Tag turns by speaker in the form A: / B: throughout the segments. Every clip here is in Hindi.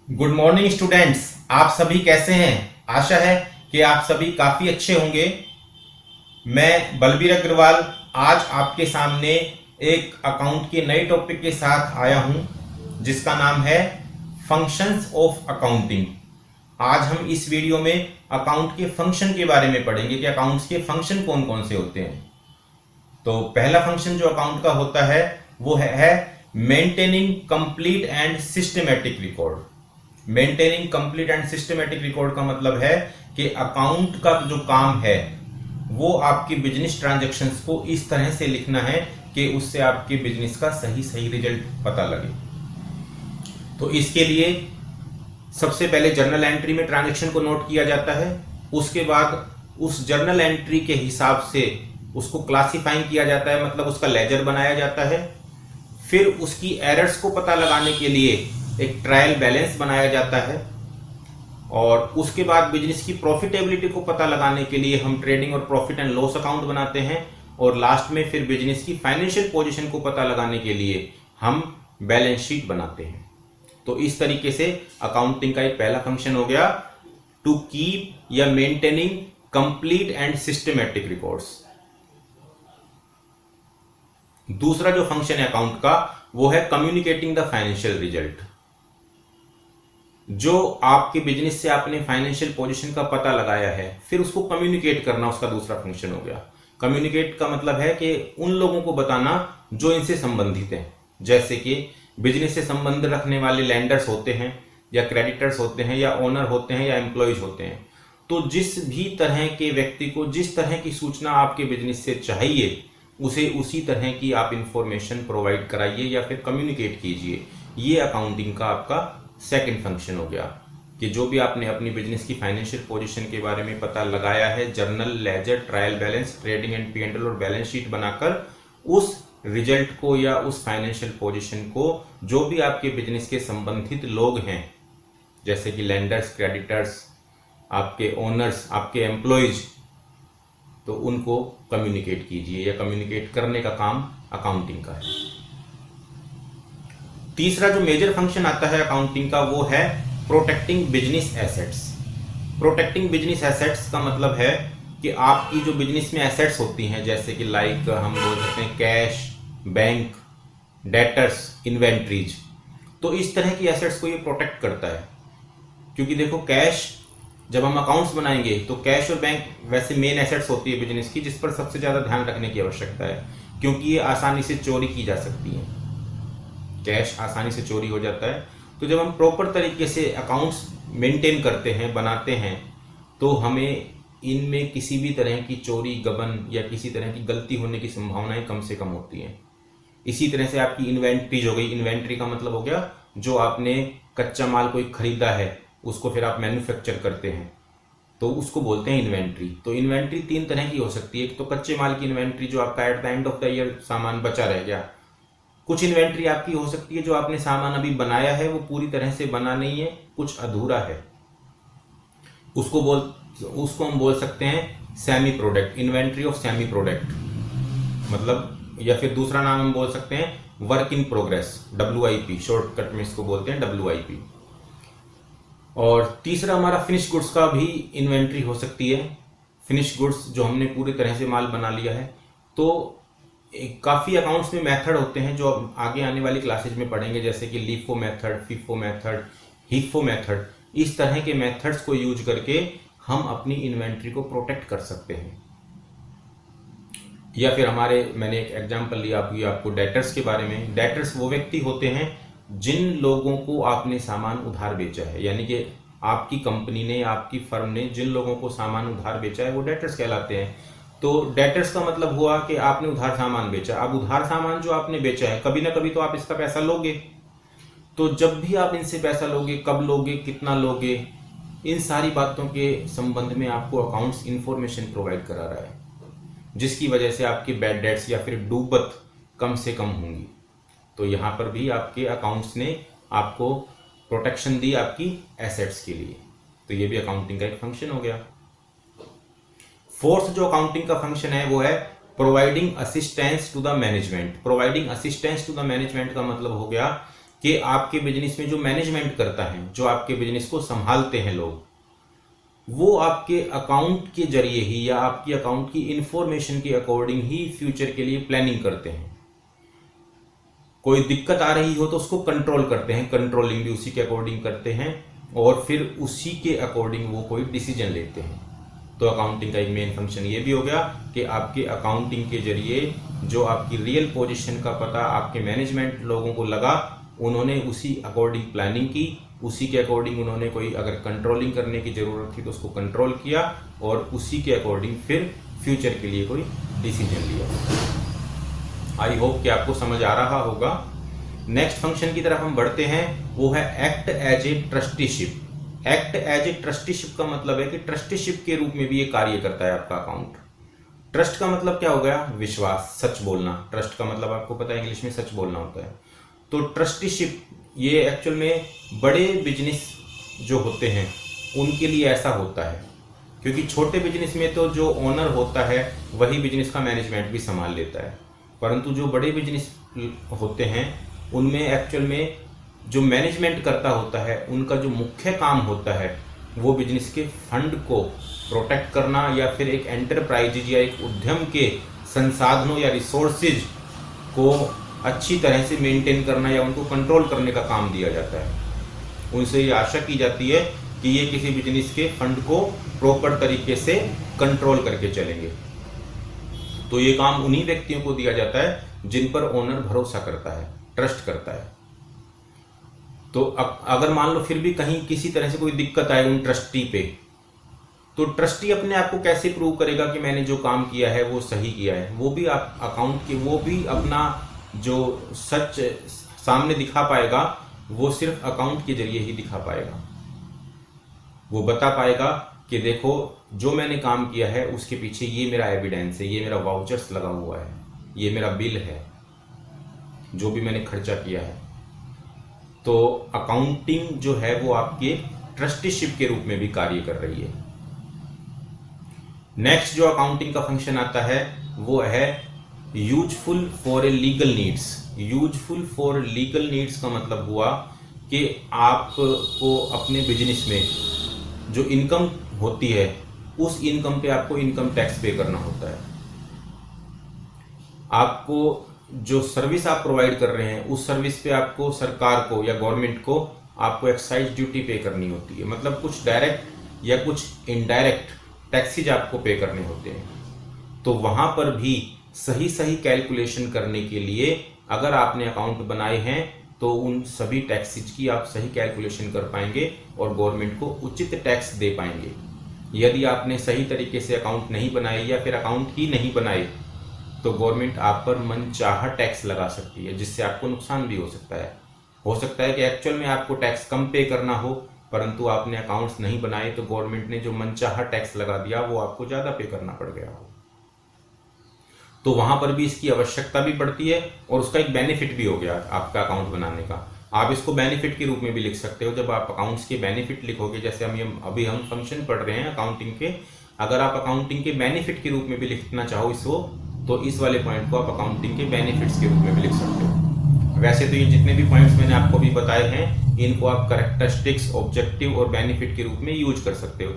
A: Good morning students. आप सभी कैसे हैं? आशा है कि आप सभी काफी अच्छे होंगे। मैं बलबीर अग्रवाल आज आपके सामने एक अकाउंट के नए टॉपिक के साथ आया हूं जिसका नाम है फंक्शंस ऑफ अकाउंटिंग। आज हम इस वीडियो में अकाउंट के फंक्शन के बारे में पढ़ेंगे कि अकाउंट्स के फंक्शन कौन कौन से होते हैं। तो पहला फंक्शन जो अकाउंट का होता है वो है maintaining complete and systematic record. Maintaining complete and systematic record का मतलब है कि अकाउंट का जो काम है वो आपकी बिजनेस ट्रांजैक्शंस को इस तरह से लिखना है कि उससे आपके बिजनेस का सही सही रिजल्ट पता लगे। तो इसके लिए सबसे पहले जर्नल एंट्री में ट्रांजैक्शन को नोट किया जाता है। उसके बाद उस जर्नल एंट्री के हिसाब से उसको क्लासिफाइंग किया जाता है, मतलब उसका लेजर बनाया जाता है। फिर उसकी एरर्स को पता लगाने के लिए एक ट्रायल बैलेंस बनाया जाता है और उसके बाद बिजनेस की प्रॉफिटेबिलिटी को पता लगाने के लिए हम ट्रेडिंग और प्रॉफिट एंड लॉस अकाउंट बनाते हैं और लास्ट में फिर बिजनेस की फाइनेंशियल पोजीशन को पता लगाने के लिए हम बैलेंस शीट बनाते हैं। तो इस तरीके से अकाउंटिंग का एक पहला फंक्शन हो गया टू कीप या maintaining complete and systematic records. दूसरा जो फंक्शन है अकाउंट का वो है कम्युनिकेटिंग द फाइनेंशियल रिजल्ट। जो आपके बिजनेस से आपने फाइनेंशियल पोजीशन का पता लगाया है फिर उसको कम्युनिकेट करना उसका दूसरा फंक्शन हो गया। कम्युनिकेट का मतलब है कि उन लोगों को बताना जो इनसे संबंधित हैं, जैसे कि बिजनेस से संबंध रखने वाले लैंडर्स होते हैं या क्रेडिटर्स होते हैं या ओनर होते हैं या एम्प्लॉयज होते हैं। तो जिस भी तरह के व्यक्ति को जिस तरह की सूचना आपके बिजनेस से चाहिए उसे उसी तरह की आप इंफॉर्मेशन प्रोवाइड कराइए या फिर कम्युनिकेट कीजिए। ये अकाउंटिंग का आपका सेकंड फंक्शन हो गया कि जो भी आपने अपनी बिजनेस की फाइनेंशियल पोजीशन के बारे में पता लगाया है, journal, ledger, trial balance, trading and P&L और बैलेंस शीट बनाकर उस रिजल्ट को या उस फाइनेंशियल पोजीशन को जो भी आपके बिजनेस के संबंधित लोग हैं जैसे कि लेंडर्स, क्रेडिटर्स, आपके ओनर्स, आपके एम्प्लॉयज, तो उनको कम्युनिकेट कीजिए या कम्युनिकेट करने का काम अकाउंटिंग का है। तीसरा जो मेजर फंक्शन आता है अकाउंटिंग का वो है protecting business assets. Protecting business assets का मतलब है कि आपकी जो बिजनेस में एसेट्स होती हैं जैसे कि लाइक हम बोल सकते हैं कैश, बैंक, डेटर्स, इन्वेंट्रीज, तो इस तरह की एसेट्स को ये प्रोटेक्ट करता है। क्योंकि देखो कैश जब हम अकाउंट्स बनाएंगे तो कैश और बैंक वैसे मेन एसेट्स होती है बिजनेस की जिस पर सबसे ज्यादा ध्यान रखने की आवश्यकता है क्योंकि ये आसानी से चोरी की जा सकती है। कैश आसानी से चोरी हो जाता है। तो जब हम प्रॉपर तरीके से अकाउंट्स मेंटेन करते हैं, बनाते हैं, तो हमें इनमें किसी भी तरह की चोरी, गबन या किसी तरह की गलती होने की संभावनाएं कम से कम होती हैं। इसी तरह से आपकी इन्वेंट्रीज हो गई। इन्वेंट्री का मतलब हो गया जो आपने कच्चा माल कोई खरीदा है उसको फिर आप मैन्युफैक्चर करते हैं तो उसको बोलते हैं इन्वेंट्री। तो इन्वेंट्री तीन तरह की हो सकती है। एक तो कच्चे माल की इन्वेंट्री जो आपका at the end of the year सामान बचा रह गया। कुछ इन्वेंट्री आपकी हो सकती है जो आपने सामान अभी बनाया है वो पूरी तरह से बना नहीं है, कुछ अधूरा है, उसको हम बोल सकते हैं semi product, inventory of semi product, मतलब या फिर दूसरा नाम हम बोल सकते हैं work in progress, WIP, shortcut में इसको बोलते हैं WIP। और तीसरा हमारा फिनिश गुड्स का भी इन्वेंट्री हो सकती है। फिनिश गुड्स जो हमने पूरी तरह से माल बना लिया है। तो काफ़ी अकाउंट्स में मेथड होते हैं जो अब आगे आने वाली क्लासेज में पढ़ेंगे जैसे कि LIFO method, FIFO method, HIFO method. इस तरह के मेथड्स को यूज करके हम अपनी इन्वेंट्री को प्रोटेक्ट कर सकते हैं। या फिर मैंने एक एग्जांपल लिया अभी आपको डेटर्स के बारे में। डेटर्स वो व्यक्ति होते हैं जिन लोगों को आपने सामान उधार बेचा है, यानी कि आपकी कंपनी ने, आपकी फर्म ने जिन लोगों को सामान उधार बेचा है वो डेटर्स कहलाते हैं। तो डेटर्स का मतलब हुआ कि आपने उधार सामान बेचा। अब उधार सामान जो आपने बेचा है कभी ना कभी तो आप इसका पैसा लोगे। तो जब भी आप इनसे पैसा लोगे, कब लोगे, कितना लोगे, इन सारी बातों के संबंध में आपको अकाउंट्स इंफॉर्मेशन प्रोवाइड करा रहा है जिसकी वजह से आपकी बैड डेट्स या फिर डूबत कम से कम होंगी। तो यहाँ पर भी आपके अकाउंट्स ने आपको प्रोटेक्शन दी आपकी एसेट्स के लिए। तो ये भी अकाउंटिंग का एक फंक्शन हो गया। फोर्थ जो अकाउंटिंग का फंक्शन है वो है providing assistance to the management. Providing assistance to the management का मतलब हो गया कि आपके बिजनेस में जो मैनेजमेंट करता है, जो आपके बिजनेस को संभालते हैं लोग, वो आपके अकाउंट के जरिए ही या आपकी अकाउंट की इंफॉर्मेशन के अकॉर्डिंग ही फ्यूचर के लिए प्लानिंग करते हैं। कोई दिक्कत आ रही हो तो उसको कंट्रोल करते हैं, कंट्रोलिंग भी उसी के अकॉर्डिंग करते हैं और फिर उसी के अकॉर्डिंग वो कोई डिसीजन लेते हैं। तो अकाउंटिंग का एक मेन फंक्शन ये भी हो गया कि आपके अकाउंटिंग के जरिए जो आपकी रियल पोजीशन का पता आपके मैनेजमेंट लोगों को लगा, उन्होंने उसी अकॉर्डिंग प्लानिंग की, उसी के अकॉर्डिंग उन्होंने कोई अगर कंट्रोलिंग करने की ज़रूरत थी तो उसको कंट्रोल किया और उसी के अकॉर्डिंग फिर फ्यूचर के लिए कोई डिसीजन लिया। आई होप कि आपको समझ आ रहा होगा। नेक्स्ट फंक्शन की तरफ हम बढ़ते हैं, वो है act as a trusteeship. Act as a trusteeship का मतलब है कि ट्रस्टीशिप के रूप में भी ये कार्य करता है आपका अकाउंट। ट्रस्ट का मतलब क्या हो गया? विश्वास, सच बोलना। ट्रस्ट का मतलब आपको पता है इंग्लिश में सच बोलना होता है। तो ट्रस्टीशिप ये एक्चुअल में बड़े बिजनेस जो होते हैं उनके लिए ऐसा होता है, क्योंकि छोटे बिजनेस में तो जो ओनर होता है वही बिजनेस का मैनेजमेंट भी संभाल लेता है, परंतु जो बड़े बिजनेस होते हैं उनमें एक्चुअल में जो मैनेजमेंट करता होता है, उनका जो मुख्य काम होता है वो बिजनेस के फंड को प्रोटेक्ट करना या फिर एक एंटरप्राइज या एक उद्यम के संसाधनों या रिसोर्सेज को अच्छी तरह से मेंटेन करना या उनको कंट्रोल करने का काम दिया जाता है। उनसे ये आशा की जाती है कि ये किसी बिजनेस के फंड को प्रॉपर तरीके से कंट्रोल करके चलेंगे। तो ये काम उन्हीं व्यक्तियों को दिया जाता है जिन पर ओनर भरोसा करता है, ट्रस्ट करता है। तो अगर मान लो फिर भी कहीं किसी तरह से कोई दिक्कत आए उन ट्रस्टी पे, तो ट्रस्टी अपने आप को कैसे प्रूव करेगा कि मैंने जो काम किया है वो सही किया है? वो भी आप अकाउंट के वो भी अपना जो सच सामने दिखा पाएगा वो सिर्फ अकाउंट के जरिए ही दिखा पाएगा। वो बता पाएगा कि देखो जो मैंने काम किया है उसके पीछे ये मेरा एविडेंस है, ये मेरा वाउचर्स लगा हुआ है, ये मेरा बिल है, जो भी मैंने खर्चा किया है। तो अकाउंटिंग जो है वो आपके ट्रस्टीशिप के रूप में भी कार्य कर रही है। नेक्स्ट जो अकाउंटिंग का फंक्शन आता है वो है useful for a legal needs. Useful for legal needs का मतलब हुआ कि आपको अपने बिजनेस में जो इनकम होती है उस इनकम पे आपको इनकम टैक्स पे करना होता है। आपको जो सर्विस आप प्रोवाइड कर रहे हैं उस सर्विस पे आपको सरकार को या गवर्नमेंट को आपको एक्साइज ड्यूटी पे करनी होती है। मतलब कुछ डायरेक्ट या कुछ इनडायरेक्ट टैक्सेज आपको पे करने होते हैं। तो वहां पर भी सही सही कैलकुलेशन करने के लिए अगर आपने अकाउंट बनाए हैं तो उन सभी टैक्सेज की आप सही कैलकुलेशन कर पाएंगे और गवर्नमेंट को उचित टैक्स दे पाएंगे। यदि आपने सही तरीके से अकाउंट नहीं बनाए या फिर अकाउंट ही नहीं बनाए तो गवर्नमेंट आप पर मनचाहा टैक्स लगा सकती है, जिससे आपको नुकसान भी हो सकता है। हो सकता है कि एक्चुअल में आपको टैक्स कम पे करना हो, परंतु आपने अकाउंट्स नहीं बनाए तो गवर्नमेंट ने जो मनचाहा टैक्स लगा दिया वो आपको ज़्यादा पे करना पड़ गया हो। तो वहां पर भी इसकी आवश्यकता भी पड़ती है और उसका एक बेनिफिट भी हो गया आपका अकाउंट बनाने का। आप इसको बेनिफिट के रूप में भी लिख सकते हो। जब आप अकाउंट्स के बेनिफिट लिखोगे, जैसे अभी हम फंक्शन पढ़ रहे हैं अकाउंटिंग के, अगर आप अकाउंटिंग के बेनिफिट के रूप में भी लिखना चाहो इसको, तो इस वाले पॉइंट को आप अकाउंटिंग के बेनिफिट्स के रूप में भी लिख सकते हो। वैसे तो ये जितने भी पॉइंट्स मैंने आपको भी बताए हैं इनको आप कैरेक्टरिस्टिक्स, ऑब्जेक्टिव और बेनिफिट के रूप में यूज कर सकते हो,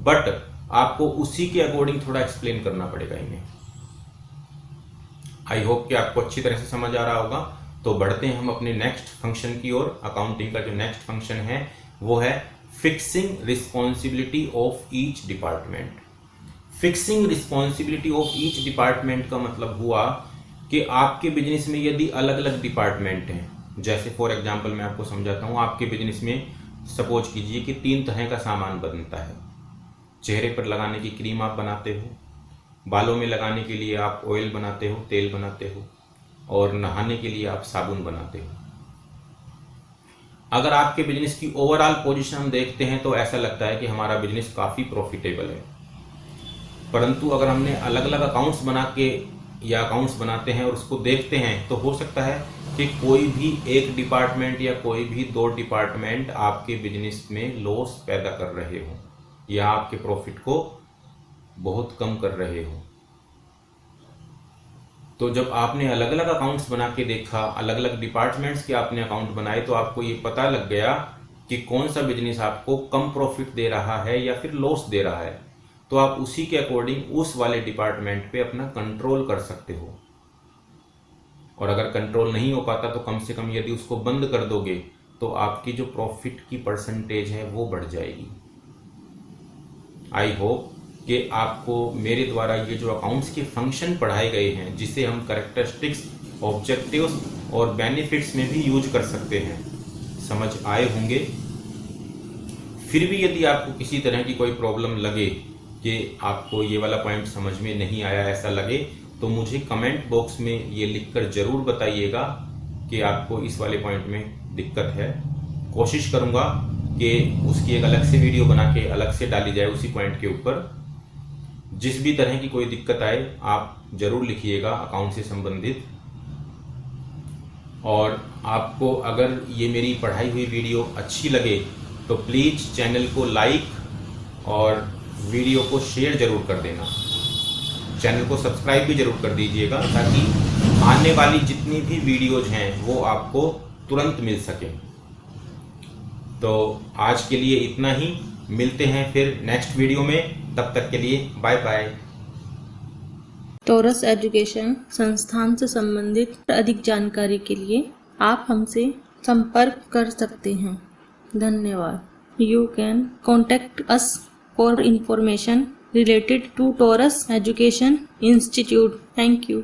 A: बट आपको उसी के अकॉर्डिंग थोड़ा एक्सप्लेन करना पड़ेगा इन्हें। आई होप कि आपको अच्छी तरह से समझ आ रहा होगा। तो बढ़ते हैं हम अपने नेक्स्ट फंक्शन की ओर। अकाउंटिंग का जो नेक्स्ट फंक्शन है वो है fixing responsibility of each department. Fixing responsibility of each department का मतलब हुआ कि आपके बिजनेस में यदि अलग अलग डिपार्टमेंट हैं, जैसे फॉर एग्जांपल मैं आपको समझाता हूँ। आपके बिजनेस में सपोज कीजिए कि 3 तरह का सामान बनता है। चेहरे पर लगाने की क्रीम आप बनाते हो, बालों में लगाने के लिए आप ऑयल बनाते हो, तेल बनाते हो, और नहाने के लिए आप साबुन बनाते हो। अगर आपके बिजनेस की ओवरऑल पोजीशन हम देखते हैं तो ऐसा लगता है कि हमारा बिजनेस काफ़ी प्रॉफिटेबल है, परंतु अगर हमने अलग अलग अकाउंट्स बना के या अकाउंट्स बनाते हैं और उसको देखते हैं तो हो सकता है कि कोई भी एक डिपार्टमेंट या कोई भी 2 डिपार्टमेंट आपके बिजनेस में लॉस पैदा कर रहे हो या आपके प्रॉफिट को बहुत कम कर रहे हो। तो जब आपने अलग अलग अकाउंट्स बना के देखा, अलग अलग डिपार्टमेंट्स के आपने अकाउंट बनाए, तो आपको ये पता लग गया कि कौन सा बिजनेस आपको कम प्रॉफिट दे रहा है या फिर लॉस दे रहा है। तो आप उसी के अकॉर्डिंग उस वाले डिपार्टमेंट पे अपना कंट्रोल कर सकते हो। और अगर कंट्रोल नहीं हो पाता तो कम से कम यदि उसको बंद कर दोगे तो आपकी जो प्रॉफिट की परसेंटेज है वो बढ़ जाएगी। आई होप कि आपको मेरे द्वारा ये जो अकाउंट्स के फंक्शन पढ़ाए गए हैं, जिसे हम कैरेक्टरिस्टिक्स, ऑब्जेक्टिव्स और बेनिफिट्स में भी यूज कर सकते हैं, समझ आए होंगे। फिर भी यदि आपको किसी तरह की कोई प्रॉब्लम लगे कि आपको ये वाला पॉइंट समझ में नहीं आया, ऐसा लगे, तो मुझे कमेंट बॉक्स में ये लिखकर ज़रूर बताइएगा कि आपको इस वाले पॉइंट में दिक्कत है। कोशिश करूँगा कि उसकी एक अलग से वीडियो बना के अलग से डाली जाए उसी पॉइंट के ऊपर। जिस भी तरह की कोई दिक्कत आए आप ज़रूर लिखिएगा अकाउंट से संबंधित। और आपको अगर ये मेरी पढ़ाई हुई वीडियो अच्छी लगे तो प्लीज़ चैनल को लाइक और वीडियो को शेयर ज़रूर कर देना। चैनल को सब्सक्राइब भी ज़रूर कर दीजिएगा ताकि आने वाली जितनी भी वीडियोज हैं वो आपको तुरंत मिल सके। तो आज के लिए इतना ही, मिलते हैं फिर नेक्स्ट वीडियो में। तब तक के लिए बाय बाय।
B: टोरस एजुकेशन संस्थान से संबंधित अधिक जानकारी के लिए आप हमसे संपर्क कर सकते हैं। धन्यवाद। You can contact us for information related to Taurus Education Institute. Thank you.